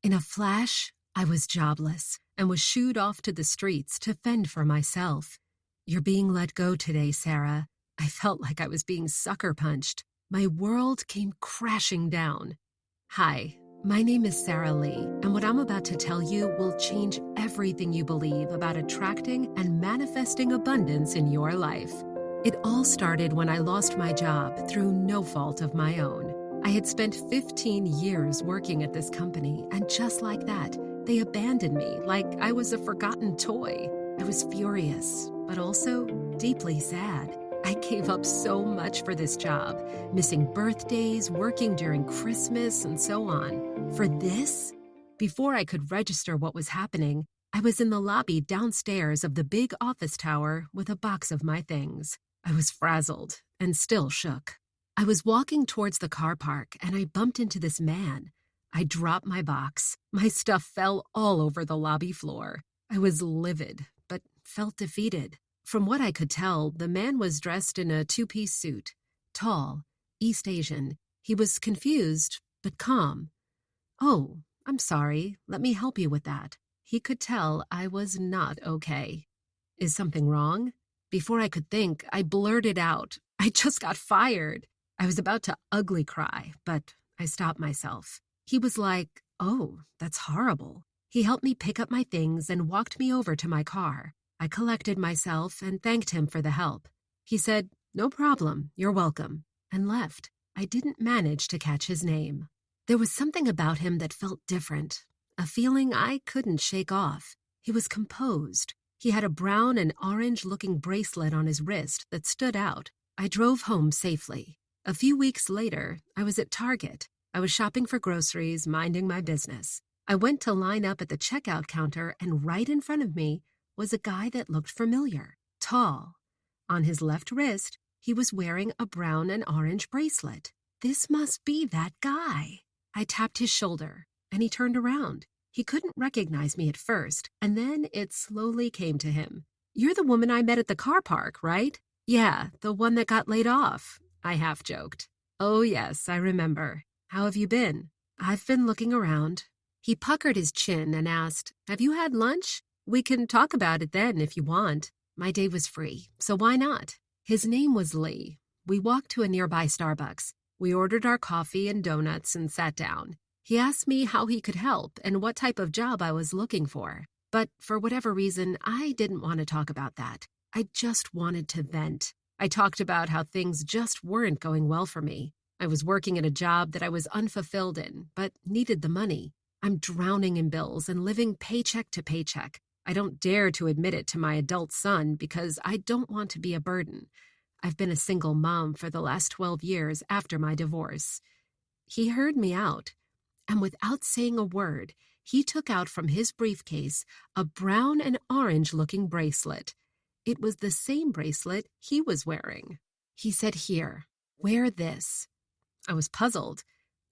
In a flash, I was jobless and was shooed off to the streets to fend for myself. "You're being let go today, Sarah." I felt like I was being sucker punched. My world came crashing down. Hi, my name is Sarah Lee, and what I'm about to tell you will change everything you believe about attracting and manifesting abundance in your life. It all started when I lost my job through no fault of my own. I had spent 15 years working at this company, and just like that, they abandoned me like I was a forgotten toy. I was furious, but also deeply sad. I gave up so much for this job, missing birthdays, working during Christmas, and so on. For this? Before I could register what was happening, I was in the lobby downstairs of the big office tower with a box of my things. I was frazzled and still shook. I was walking towards the car park and I bumped into this man. I dropped my box. My stuff fell all over the lobby floor. I was livid, but felt defeated. From what I could tell, the man was dressed in a two-piece suit. Tall, East Asian. He was confused, but calm. "Oh, I'm sorry. Let me help you with that." He could tell I was not okay. "Is something wrong?" Before I could think, I blurted out, "I just got fired." I was about to ugly cry, but I stopped myself. He was like, "Oh, that's horrible." He helped me pick up my things and walked me over to my car. I collected myself and thanked him for the help. He said, "No problem, you're welcome," and left. I didn't manage to catch his name. There was something about him that felt different, a feeling I couldn't shake off. He was composed. He had a brown and orange-looking bracelet on his wrist that stood out. I drove home safely. A few weeks later, I was at Target. I was shopping for groceries, minding my business. I went to line up at the checkout counter, and right in front of me was a guy that looked familiar, tall. On his left wrist, he was wearing a brown and orange bracelet. This must be that guy. I tapped his shoulder, and he turned around. He couldn't recognize me at first, and then it slowly came to him. "You're the woman I met at the car park, right?" "Yeah, the one that got laid off," I half joked. "Oh yes, I remember. How have you been?" "I've been looking around." He puckered his chin and asked, "Have you had lunch? We can talk about it then if you want." My day was free, so why not? His name was Lee. We walked to a nearby Starbucks. We ordered our coffee and donuts and sat down. He asked me how he could help and what type of job I was looking for. But for whatever reason, I didn't want to talk about that. I just wanted to vent. I talked about how things just weren't going well for me. I was working at a job that I was unfulfilled in, but needed the money. I'm drowning in bills and living paycheck to paycheck. I don't dare to admit it to my adult son because I don't want to be a burden. I've been a single mom for the last 12 years after my divorce. He heard me out, and without saying a word, he took out from his briefcase a brown and orange-looking bracelet. It was the same bracelet he was wearing. He said, "Here, wear this." I was puzzled.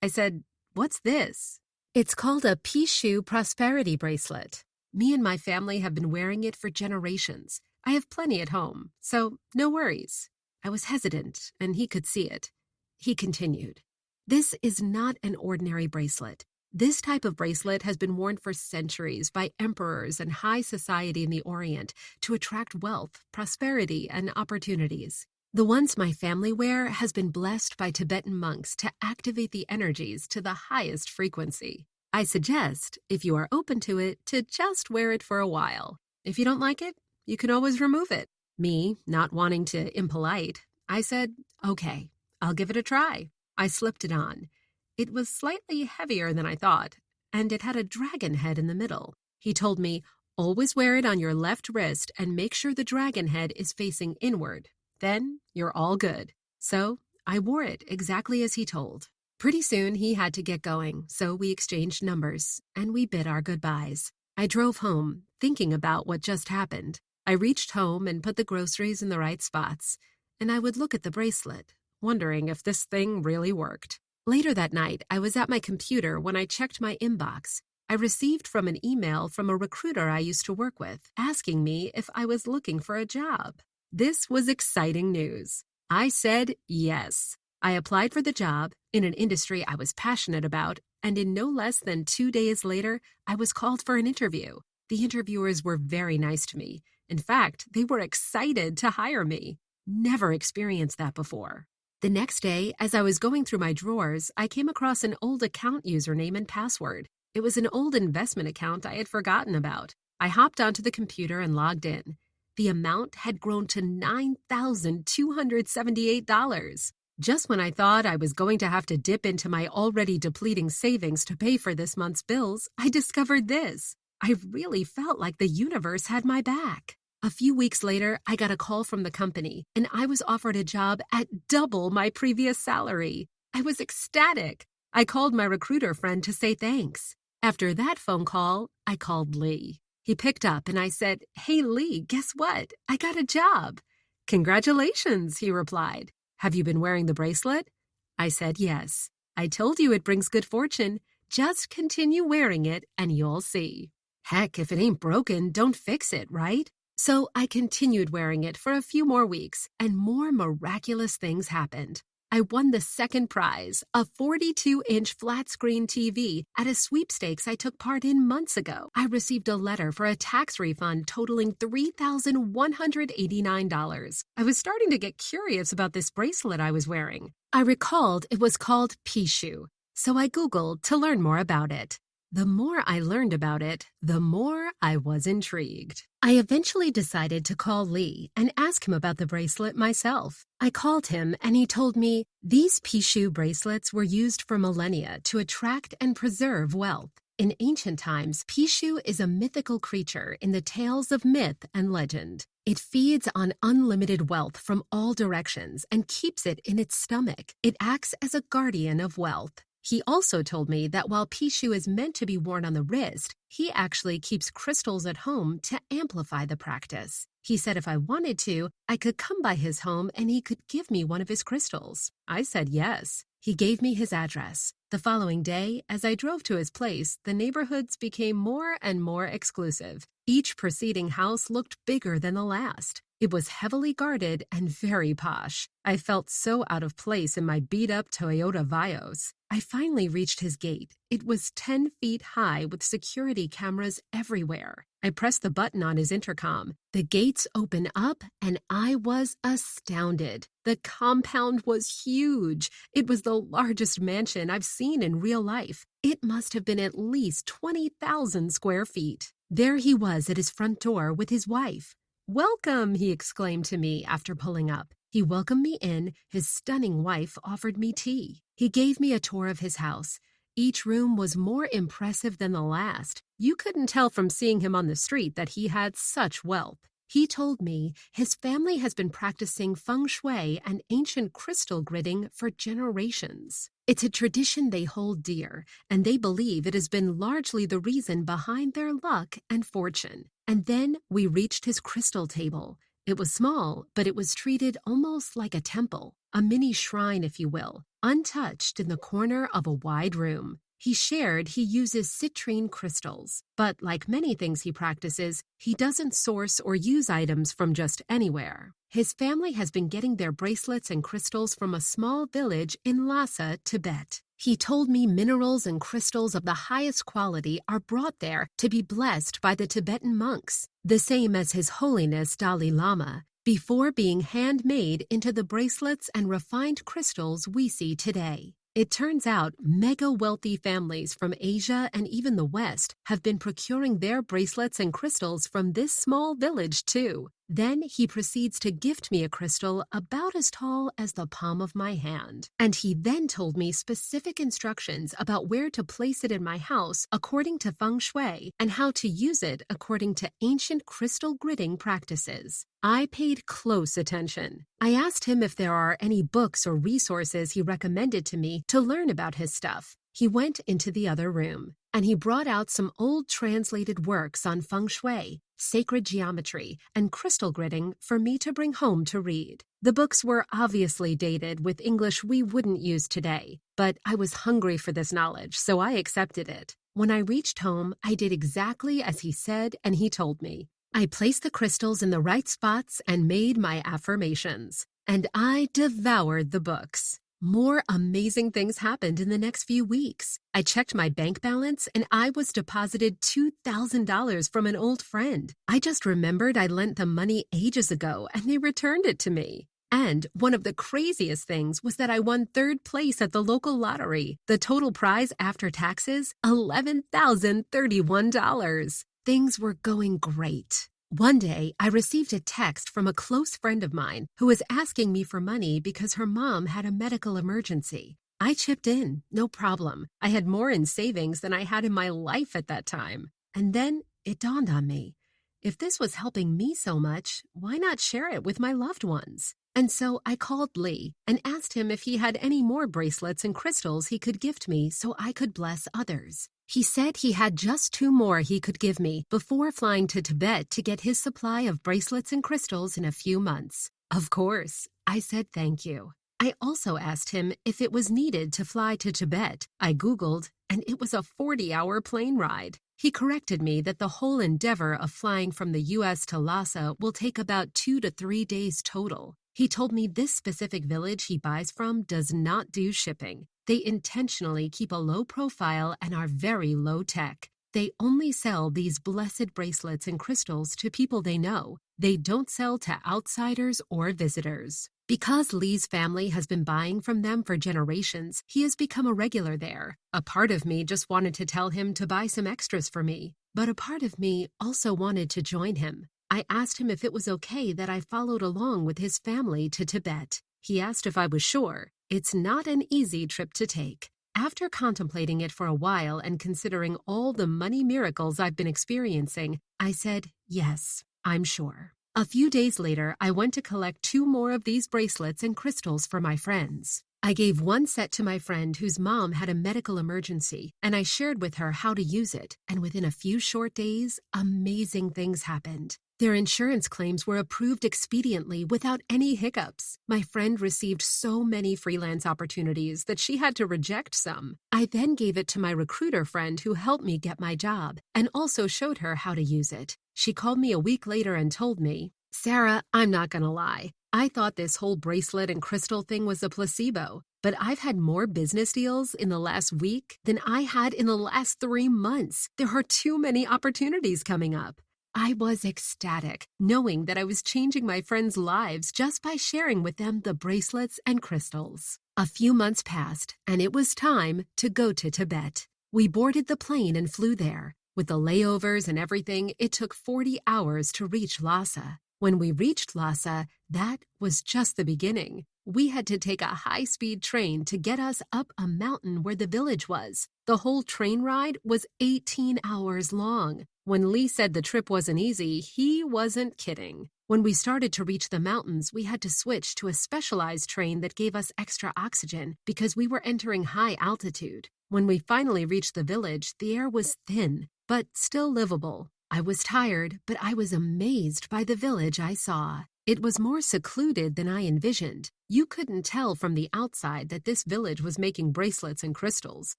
I said, "What's this?" "It's called a Pishu prosperity bracelet. Me and my family have been wearing it for generations. I have plenty at home, so no worries." I was hesitant, and he could see it. He continued, "This is not an ordinary bracelet. This type of bracelet has been worn for centuries by emperors and high society in the Orient to attract wealth, prosperity, and opportunities. The ones my family wear has been blessed by Tibetan monks to activate the energies to the highest frequency. I suggest, if you are open to it, to just wear it for a while. If you don't like it, you can always remove it." Me, not wanting to impolite, I said, "Okay, I'll give it a try." I slipped it on. It was slightly heavier than I thought, and it had a dragon head in the middle. He told me, "Always wear it on your left wrist and make sure the dragon head is facing inward. Then you're all good." So I wore it exactly as he told. Pretty soon he had to get going, so we exchanged numbers, and we bid our goodbyes. I drove home, thinking about what just happened. I reached home and put the groceries in the right spots, and I would look at the bracelet, wondering if this thing really worked. Later that night, I was at my computer when I checked my inbox. I received from an email from a recruiter I used to work with, asking me if I was looking for a job. This was exciting news. I said yes. I applied for the job in an industry I was passionate about and in no less than 2 days later, I was called for an interview. The interviewers were very nice to me. In fact, they were excited to hire me. Never experienced that before. The next day, as I was going through my drawers, I came across an old account username and password. It was an old investment account I had forgotten about. I hopped onto the computer and logged in. The amount had grown to $9,278. Just when I thought I was going to have to dip into my already depleting savings to pay for this month's bills, I discovered this. I really felt like the universe had my back. A few weeks later, I got a call from the company, and I was offered a job at double my previous salary. I was ecstatic. I called my recruiter friend to say thanks. After that phone call, I called Lee. He picked up, and I said, "Hey, Lee, guess what? I got a job." "Congratulations," he replied. "Have you been wearing the bracelet?" I said yes. "I told you it brings good fortune. Just continue wearing it, and you'll see." Heck, if it ain't broken, don't fix it, right? So I continued wearing it for a few more weeks, and more miraculous things happened. I won the second prize, a 42-inch flat-screen TV, at a sweepstakes I took part in months ago. I received a letter for a tax refund totaling $3,189. I was starting to get curious about this bracelet I was wearing. I recalled it was called Pishu, so I Googled to learn more about it. The more I learned about it, the more I was intrigued. I eventually decided to call Lee and ask him about the bracelet myself. I called him and he told me these Pishu bracelets were used for millennia to attract and preserve wealth. In ancient times, Pishu is a mythical creature in the tales of myth and legend. It feeds on unlimited wealth from all directions and keeps it in its stomach. It acts as a guardian of wealth. He also told me that while Pishu is meant to be worn on the wrist, he actually keeps crystals at home to amplify the practice. He said if I wanted to, I could come by his home and he could give me one of his crystals. I said yes. He gave me his address. The following day, as I drove to his place, the neighborhoods became more and more exclusive. Each preceding house looked bigger than the last. It was heavily guarded and very posh. I felt so out of place in my beat-up Toyota Vios. I finally reached his gate. It was 10 feet high with security cameras everywhere. I pressed the button on his intercom. The gates opened up and I was astounded. The compound was huge. It was the largest mansion I've seen in real life. It must have been at least 20,000 square feet. There he was at his front door with his wife. "Welcome," he exclaimed to me after pulling up. He welcomed me in. His stunning wife offered me tea. He gave me a tour of his house. Each room was more impressive than the last. You couldn't tell from seeing him on the street that he had such wealth. He told me his family has been practicing feng shui and ancient crystal gridding for generations. It's a tradition they hold dear, and they believe it has been largely the reason behind their luck and fortune. And then we reached his crystal table. It was small, but it was treated almost like a temple, a mini shrine, if you will, untouched in the corner of a wide room. He shared he uses citrine crystals, but like many things he practices, he doesn't source or use items from just anywhere. His family has been getting their bracelets and crystals from a small village in Lhasa, Tibet. He told me minerals and crystals of the highest quality are brought there to be blessed by the Tibetan monks, the same as His Holiness Dalai Lama, before being handmade into the bracelets and refined crystals we see today. It turns out mega-wealthy families from Asia and even the West have been procuring their bracelets and crystals from this small village, too. Then he proceeds to gift me a crystal about as tall as the palm of my hand. And he then told me specific instructions about where to place it in my house according to feng shui and how to use it according to ancient crystal gridding practices. I paid close attention. I asked him if there are any books or resources he recommended to me to learn about his stuff. He went into the other room, and he brought out some old translated works on feng shui, sacred geometry, and crystal gridding for me to bring home to read. The books were obviously dated with English we wouldn't use today, but I was hungry for this knowledge, so I accepted it. When I reached home, I did exactly as he said and he told me. I placed the crystals in the right spots and made my affirmations, and I devoured the books. More amazing things happened in the next few weeks. I checked my bank balance and I was deposited $2,000 from an old friend. I just remembered I lent them money ages ago and they returned it to me. And one of the craziest things was that I won third place at the local lottery. The total prize after taxes, $11,031. Things were going great. One day, I received a text from a close friend of mine who was asking me for money because her mom had a medical emergency. I chipped in, no problem. I had more in savings than I had in my life at that time. And then it dawned on me. If this was helping me so much, why not share it with my loved ones? And so I called Lee and asked him if he had any more bracelets and crystals he could gift me so I could bless others. He said he had just 2 more he could give me before flying to Tibet to get his supply of bracelets and crystals in a few months. Of course, I said thank you. I also asked him if it was needed to fly to Tibet. I Googled, and it was a 40-hour plane ride. He corrected me that the whole endeavor of flying from the U.S. to Lhasa will take about 2 to 3 days total. He told me this specific village he buys from does not do shipping. They intentionally keep a low profile and are very low tech. They only sell these blessed bracelets and crystals to people they know. They don't sell to outsiders or visitors. Because Lee's family has been buying from them for generations, he has become a regular there. A part of me just wanted to tell him to buy some extras for me, but a part of me also wanted to join him. I asked him if it was okay that I followed along with his family to Tibet. He asked if I was sure. It's not an easy trip to take. After contemplating it for a while and considering all the money miracles I've been experiencing, I said, yes, I'm sure. A few days later, I went to collect 2 more of these bracelets and crystals for my friends. I gave 1 set to my friend whose mom had a medical emergency, and I shared with her how to use it, and within a few short days, amazing things happened. Their insurance claims were approved expediently without any hiccups. My friend received so many freelance opportunities that she had to reject some. I then gave it to my recruiter friend who helped me get my job and also showed her how to use it. She called me a week later and told me, Sarah, I'm not gonna lie. I thought this whole bracelet and crystal thing was a placebo, but I've had more business deals in the last week than I had in the last 3 months. There are too many opportunities coming up. I was ecstatic, knowing that I was changing my friends' lives just by sharing with them the bracelets and crystals. A few months passed, and it was time to go to Tibet. We boarded the plane and flew there. With the layovers and everything, it took 40 hours to reach Lhasa. When we reached Lhasa, that was just the beginning. We had to take a high-speed train to get us up a mountain where the village was. The whole train ride was 18 hours long. When Lee said the trip wasn't easy, he wasn't kidding. When we started to reach the mountains, we had to switch to a specialized train that gave us extra oxygen because we were entering high altitude. When we finally reached the village, the air was thin, but still livable. I was tired, but I was amazed by the village I saw. It was more secluded than I envisioned. You couldn't tell from the outside that this village was making bracelets and crystals.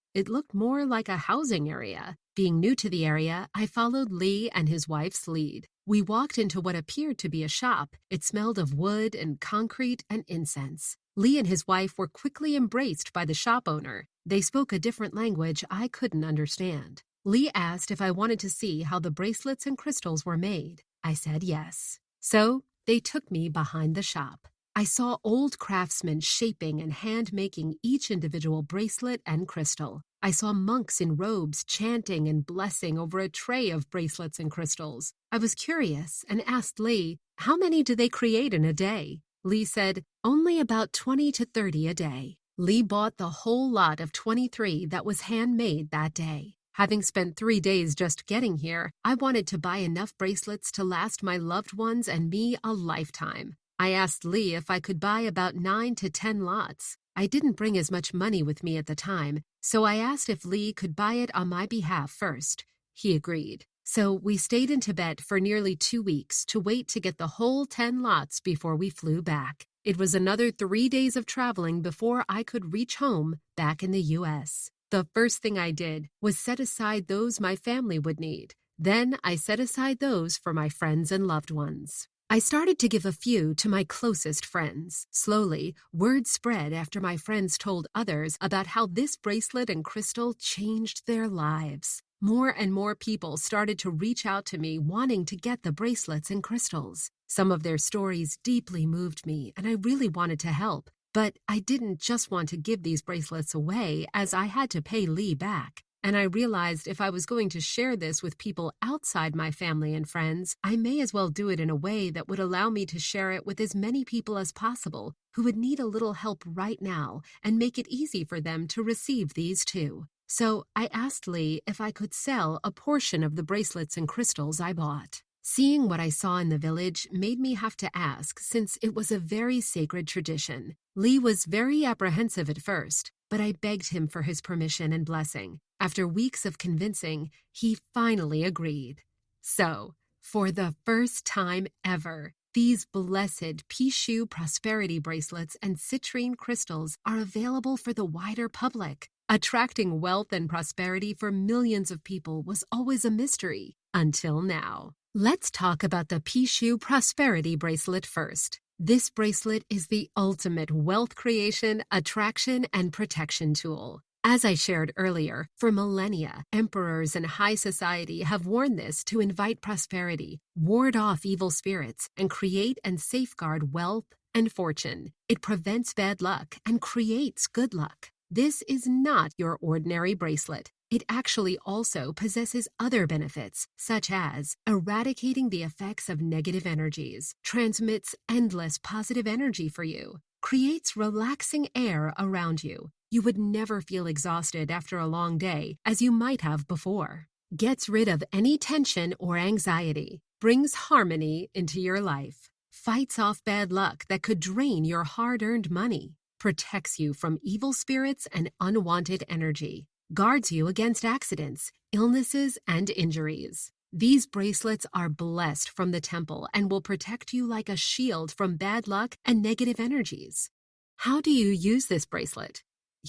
It looked more like a housing area. Being new to the area, I followed Lee and his wife's lead. We walked into what appeared to be a shop. It smelled of wood and concrete and incense. Lee and his wife were quickly embraced by the shop owner. They spoke a different language I couldn't understand. Lee asked if I wanted to see how the bracelets and crystals were made. I said yes. So they took me behind the shop. I saw old craftsmen shaping and hand-making each individual bracelet and crystal. I saw monks in robes chanting and blessing over a tray of bracelets and crystals. I was curious and asked Lee, how many do they create in a day? Lee said, only about 20 to 30 a day. Lee bought the whole lot of 23 that was handmade that day. Having spent 3 days just getting here, I wanted to buy enough bracelets to last my loved ones and me a lifetime. I asked Lee if I could buy about 9 to 10 lots. I didn't bring as much money with me at the time, so I asked if Lee could buy it on my behalf first. He agreed. So we stayed in Tibet for nearly 2 weeks to wait to get the whole 10 lots before we flew back. It was another 3 days of traveling before I could reach home back in the U.S. The first thing I did was set aside those my family would need. Then I set aside those for my friends and loved ones. I started to give a few to my closest friends. Slowly, word spread after my friends told others about how this bracelet and crystal changed their lives. More and more people started to reach out to me wanting to get the bracelets and crystals. Some of their stories deeply moved me, and I really wanted to help. But I didn't just want to give these bracelets away, as I had to pay Lee back. And I realized if I was going to share this with people outside my family and friends, I may as well do it in a way that would allow me to share it with as many people as possible who would need a little help right now and make it easy for them to receive these too. So I asked Lee if I could sell a portion of the bracelets and crystals I bought. Seeing what I saw in the village made me have to ask, since it was a very sacred tradition. Lee was very apprehensive at first, but I begged him for his permission and blessing. After weeks of convincing, he finally agreed. So, for the first time ever, these blessed Pishu prosperity bracelets and citrine crystals are available for the wider public. Attracting wealth and prosperity for millions of people was always a mystery, until now. Let's talk about the Pishu prosperity bracelet first. This bracelet is the ultimate wealth creation, attraction, and protection tool. As I shared earlier, for millennia, emperors and high society have worn this to invite prosperity, ward off evil spirits, and create and safeguard wealth and fortune. It prevents bad luck and creates good luck. This is not your ordinary bracelet. It actually also possesses other benefits, such as eradicating the effects of negative energies, transmits endless positive energy for you, creates relaxing air around you. You would never feel exhausted after a long day, as you might have before. Gets rid of any tension or anxiety, brings harmony into your life, fights off bad luck that could drain your hard-earned money, protects you from evil spirits and unwanted energy, guards you against accidents, illnesses, and injuries. These bracelets are blessed from the temple and will protect you like a shield from bad luck and negative energies. How do you use this bracelet?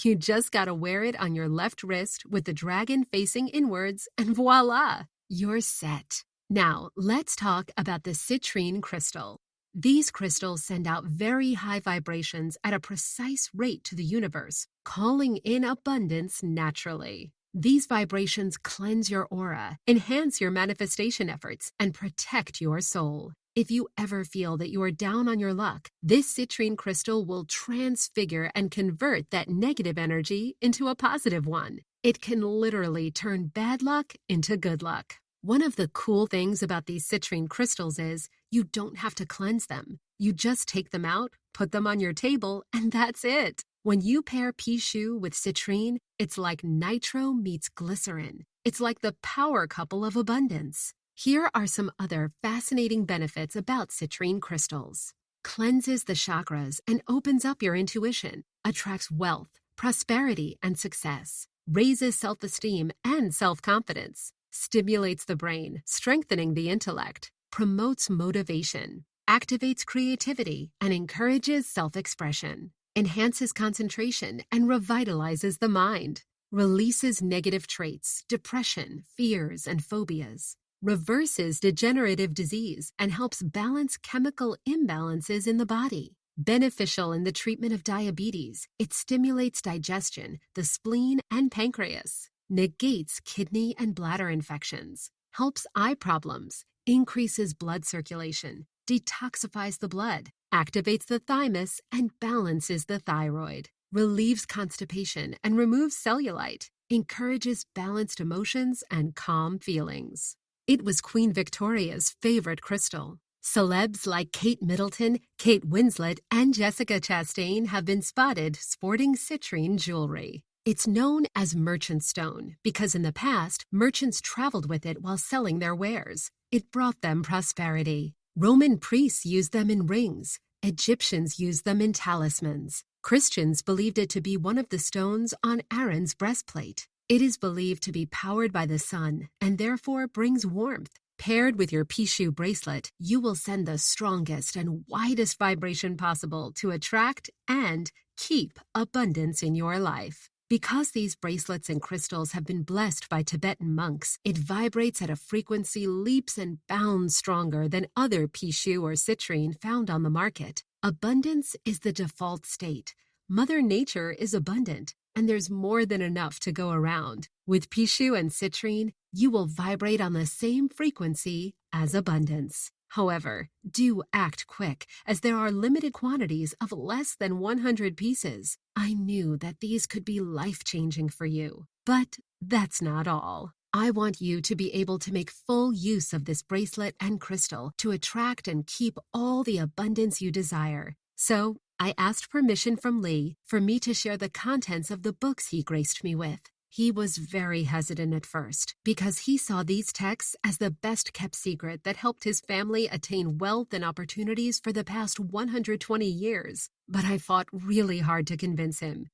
You just gotta wear it on your left wrist with the dragon facing inwards, and voila, you're set. Now, let's talk about the citrine crystal. These crystals send out very high vibrations at a precise rate to the universe, calling in abundance naturally. These vibrations cleanse your aura, enhance your manifestation efforts, and protect your soul. If you ever feel that you are down on your luck, this citrine crystal will transfigure and convert that negative energy into a positive one. It can literally turn bad luck into good luck. One of the cool things about these citrine crystals is you don't have to cleanse them. You just take them out, put them on your table, and that's it. When you pair Pishu with citrine, it's like nitro meets glycerin. It's like the power couple of abundance. Here are some other fascinating benefits about citrine crystals. Cleanses the chakras and opens up your intuition, attracts wealth, prosperity, and success, raises self-esteem and self-confidence, stimulates the brain, strengthening the intellect, promotes motivation, activates creativity, and encourages self-expression, enhances concentration and revitalizes the mind, releases negative traits, depression, fears, and phobias, reverses degenerative disease, and helps balance chemical imbalances in the body. Beneficial in the treatment of diabetes, it stimulates digestion, the spleen, and pancreas, negates kidney and bladder infections, helps eye problems, increases blood circulation, detoxifies the blood, activates the thymus, and balances the thyroid, relieves constipation and removes cellulite, encourages balanced emotions and calm feelings. It was Queen Victoria's favorite crystal. Celebs like Kate Middleton, Kate Winslet, and Jessica Chastain have been spotted sporting citrine jewelry. It's known as merchant stone because in the past, merchants traveled with it while selling their wares. It brought them prosperity. Roman priests used them in rings. Egyptians used them in talismans. Christians believed it to be one of the stones on Aaron's breastplate. It is believed to be powered by the sun and therefore brings warmth. Paired with your Pishu bracelet, you will send the strongest and widest vibration possible to attract and keep abundance in your life. Because these bracelets and crystals have been blessed by Tibetan monks, it vibrates at a frequency leaps and bounds stronger than other pishu or citrine found on the market. Abundance is the default state. Mother Nature is abundant, and there's more than enough to go around. With pishu and citrine, you will vibrate on the same frequency as abundance. However, do act quick, as there are limited quantities of less than 100 pieces. I knew that these could be life-changing for you. But that's not all. I want you to be able to make full use of this bracelet and crystal to attract and keep all the abundance you desire. So, I asked permission from Lee for me to share the contents of the books he graced me with. He was very hesitant at first because he saw these texts as the best-kept secret that helped his family attain wealth and opportunities for the past 120 years. But I fought really hard to convince him.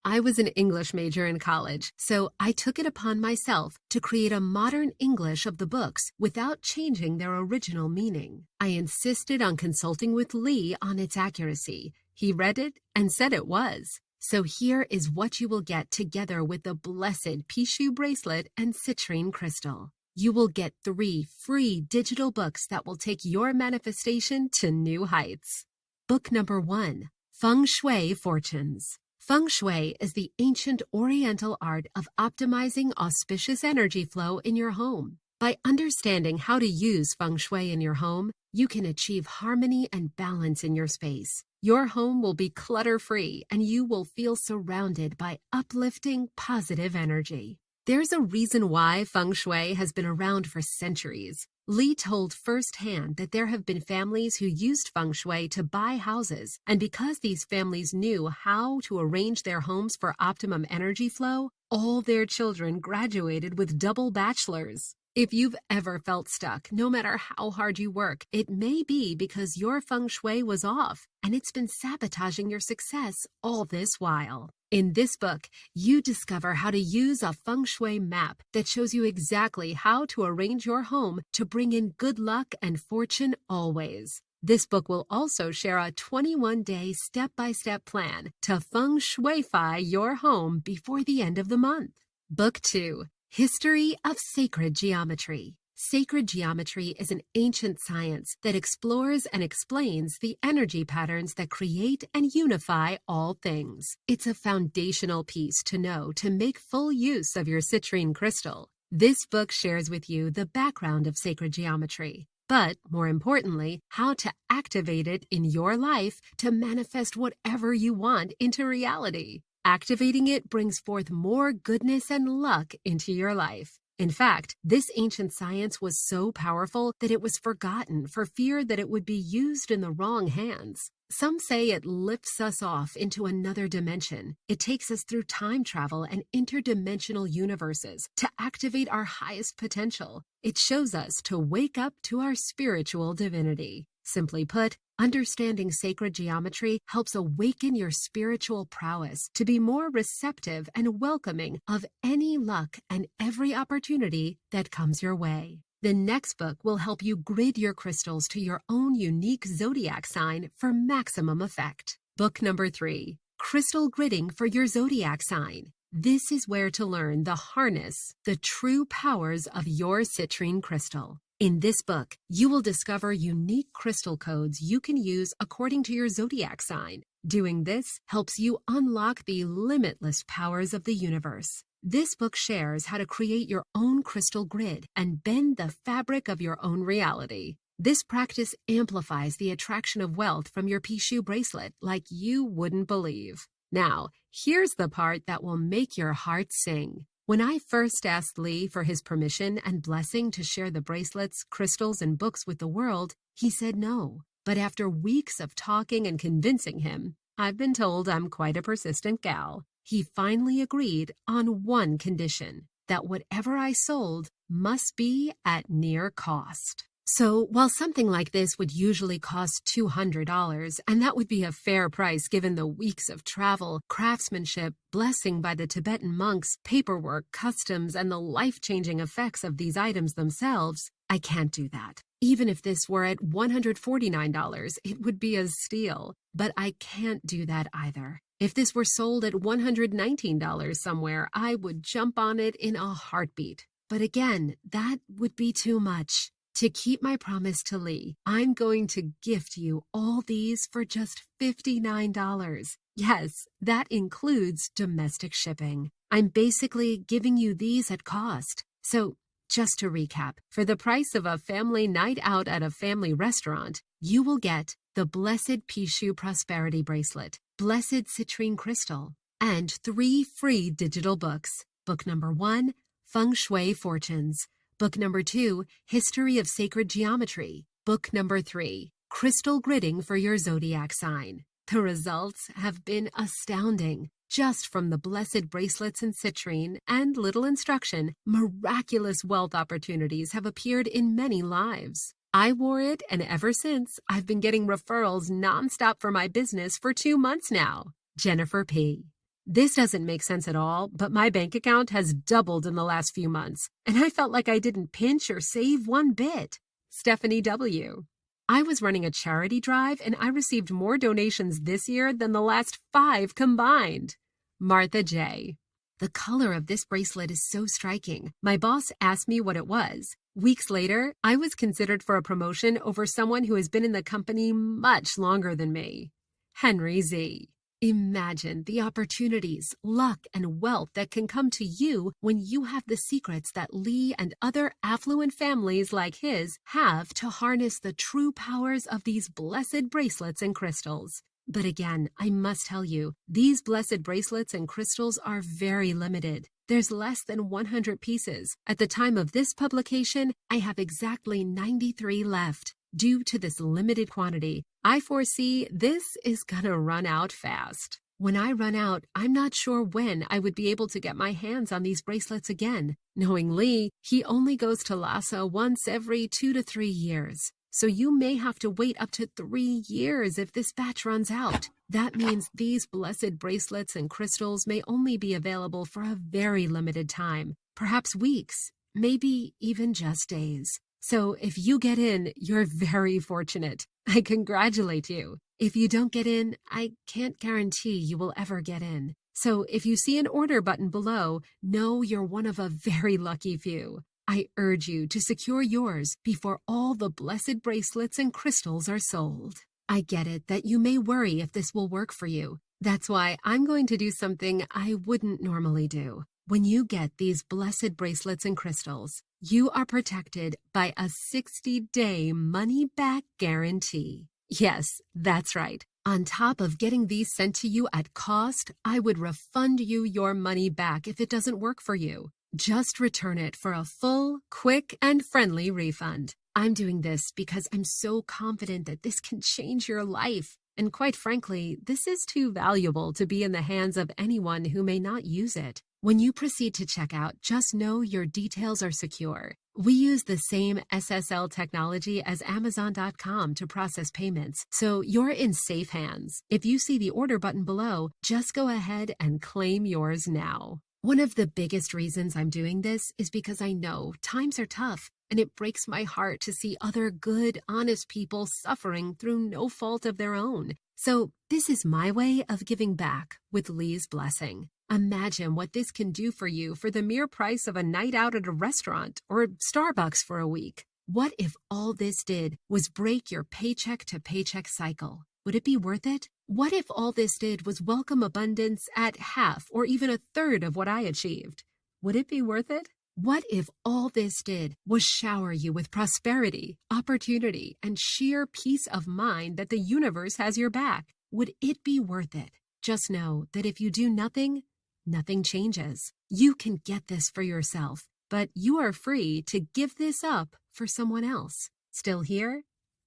I was an English major in college, so I took it upon myself to create a modern English of the books without changing their original meaning. I insisted on consulting with Lee on its accuracy. He read it and said it was. So here is what you will get together with the blessed pishu bracelet and citrine crystal. You will get 3 free digital books that will take your manifestation to new heights. Book number 1, Feng Shui Fortunes. Feng Shui is the ancient Oriental art of optimizing auspicious energy flow in your home. By understanding how to use Feng Shui in your home, you can achieve harmony and balance in your space. Your home will be clutter-free, and you will feel surrounded by uplifting, positive energy. There's a reason why Feng Shui has been around for centuries. Lee told firsthand that there have been families who used Feng Shui to buy houses, and because these families knew how to arrange their homes for optimum energy flow, all their children graduated with double bachelors. If you've ever felt stuck, no matter how hard you work, it may be because your Feng Shui was off, and it's been sabotaging your success all this while. In this book, you discover how to use a Feng Shui map that shows you exactly how to arrange your home to bring in good luck and fortune always. This book will also share a 21-day step-by-step plan to Feng Shui-fy your home before the end of the month. Book 2, History of Sacred Geometry. Sacred geometry is an ancient science that explores and explains the energy patterns that create and unify all things. It's a foundational piece to know to make full use of your citrine crystal. This book shares with you the background of sacred geometry, but more importantly, how to activate it in your life to manifest whatever you want into reality. Activating it brings forth more goodness and luck into your life. In fact, this ancient science was so powerful that it was forgotten for fear that it would be used in the wrong hands. Some say it lifts us off into another dimension. It takes us through time travel and interdimensional universes to activate our highest potential. It shows us to wake up to our spiritual divinity. Simply put, understanding sacred geometry helps awaken your spiritual prowess to be more receptive and welcoming of any luck and every opportunity that comes your way. The next book will help you grid your crystals to your own unique zodiac sign for maximum effect. Book number 3, Crystal Gridding for Your Zodiac Sign. This is where to learn the true powers of your citrine crystal. In this book, you will discover unique crystal codes you can use according to your zodiac sign. Doing this helps you unlock the limitless powers of the universe. This book shares how to create your own crystal grid and bend the fabric of your own reality. This practice amplifies the attraction of wealth from your pishu bracelet like you wouldn't believe. Now, here's the part that will make your heart sing. When I first asked Lee for his permission and blessing to share the bracelets, crystals, and books with the world, he said no. But after weeks of talking and convincing him, I've been told I'm quite a persistent gal, he finally agreed on one condition, that whatever I sold must be at near cost. So, while something like this would usually cost $200, and that would be a fair price given the weeks of travel, craftsmanship, blessing by the Tibetan monks, paperwork, customs, and the life-changing effects of these items themselves, I can't do that. Even if this were at $149, it would be a steal. But I can't do that either. If this were sold at $119 somewhere, I would jump on it in a heartbeat. But again, that would be too much. To keep my promise to Lee, I'm going to gift you all these for just $59. Yes, that includes domestic shipping. I'm basically giving you these at cost. So, just to recap, for the price of a family night out at a family restaurant, you will get the Blessed Pishu Prosperity Bracelet, Blessed Citrine Crystal, and 3 free digital books. Book number 1, Feng Shui Fortunes. Book number 2, History of Sacred Geometry. Book number 3, Crystal Gridding for your zodiac sign. The results have been astounding. Just from the blessed bracelets and citrine and little instruction, miraculous wealth opportunities have appeared in many lives. I wore it, and ever since, I've been getting referrals nonstop for my business for 2 months now. Jennifer P. This doesn't make sense at all, but my bank account has doubled in the last few months, and I felt like I didn't pinch or save one bit. Stephanie W. I was running a charity drive, and I received more donations this year than the last 5 combined. Martha J. The color of this bracelet is so striking. My boss asked me what it was. Weeks later, I was considered for a promotion over someone who has been in the company much longer than me. Henry Z. Imagine the opportunities, luck, and wealth that can come to you when you have the secrets that Lee and other affluent families like his have to harness the true powers of these blessed bracelets and crystals. But again, I must tell you, these blessed bracelets and crystals are very limited. There's less than 100 pieces. At the time of this publication, I have exactly 93 left. Due to this limited quantity, I foresee this is gonna run out fast. When I run out, I'm not sure when I would be able to get my hands on these bracelets again. Knowing Lee, he only goes to Lhasa once every 2 to 3 years. So you may have to wait up to 3 years if this batch runs out. That means these blessed bracelets and crystals may only be available for a very limited time, perhaps weeks, maybe even just days. So if you get in, you're very fortunate. I congratulate you. If you don't get in, I can't guarantee you will ever get in. So if you see an order button below, know you're one of a very lucky few. I urge you to secure yours before all the blessed bracelets and crystals are sold. I get it that you may worry if this will work for you. That's why I'm going to do something I wouldn't normally do. When you get these blessed bracelets and crystals, you are protected by a 60-day money-back guarantee. Yes, that's right. On top of getting these sent to you at cost, I would refund you your money back if it doesn't work for you. Just return it for a full, quick, and friendly refund. I'm doing this because I'm so confident that this can change your life. And quite frankly, this is too valuable to be in the hands of anyone who may not use it. When you proceed to checkout, just know your details are secure. We use the same SSL technology as Amazon.com to process payments, so you're in safe hands. If you see the order button below, just go ahead and claim yours now. One of the biggest reasons I'm doing this is because I know times are tough, and it breaks my heart to see other good, honest people suffering through no fault of their own. So this is my way of giving back with Lee's blessing. Imagine what this can do for you for the mere price of a night out at a restaurant or Starbucks for a week. What if all this did was break your paycheck to paycheck cycle? Would it be worth it? What if all this did was welcome abundance at half or even a third of what I achieved? Would it be worth it? What if all this did was shower you with prosperity, opportunity, and sheer peace of mind that the universe has your back? Would it be worth it? Just know that if you do nothing, nothing changes. You can get this for yourself, but you are free to give this up for someone else. Still here?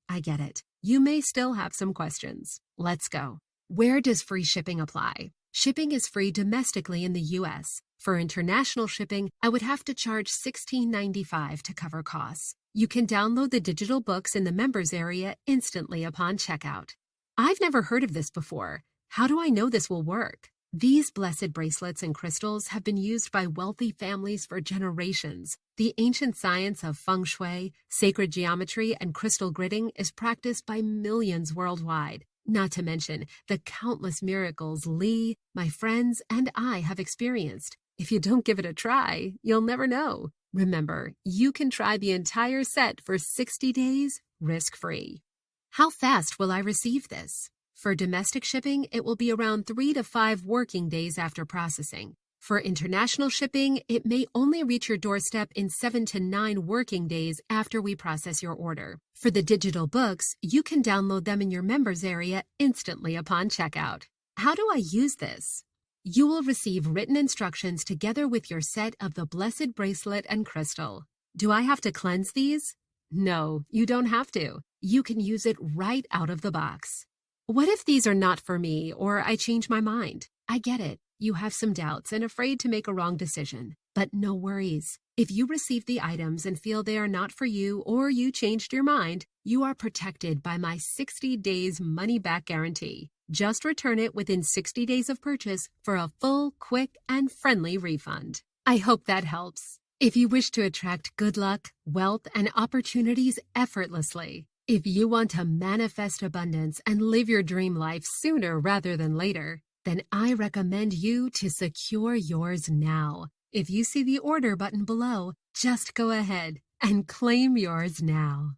I get it. You may still have some questions. Let's go. Where does free shipping apply? Shipping is free domestically in the U.S. For international shipping, I would have to charge $16.95 to cover costs. You can download the digital books in the members area instantly upon checkout. I've never heard of this before. How do I know this will work? These blessed bracelets and crystals have been used by wealthy families for generations. The ancient science of feng shui, sacred geometry, and crystal gridding is practiced by millions worldwide, not to mention the countless miracles Lee, my friends, and I have experienced. If you don't give it a try, you'll never know. Remember, you can try the entire set for 60 days, risk-free. How fast will I receive this? For domestic shipping, it will be around 3 to 5 working days after processing. For international shipping, it may only reach your doorstep in 7 to 9 working days after we process your order. For the digital books, you can download them in your members area instantly upon checkout. How do I use this? You will receive written instructions together with your set of the Blessed Bracelet and Crystal. Do I have to cleanse these? No, you don't have to. You can use it right out of the box. What if these are not for me or I change my mind? I get it. You have some doubts and afraid to make a wrong decision. But no worries. If you receive the items and feel they are not for you or you changed your mind, you are protected by my 60 days money-back guarantee. Just return it within 60 days of purchase for a full, quick, and friendly refund. I hope that helps. If you wish to attract good luck, wealth, and opportunities effortlessly, if you want to manifest abundance and live your dream life sooner rather than later, then I recommend you to secure yours now. If you see the order button below, just go ahead and claim yours now.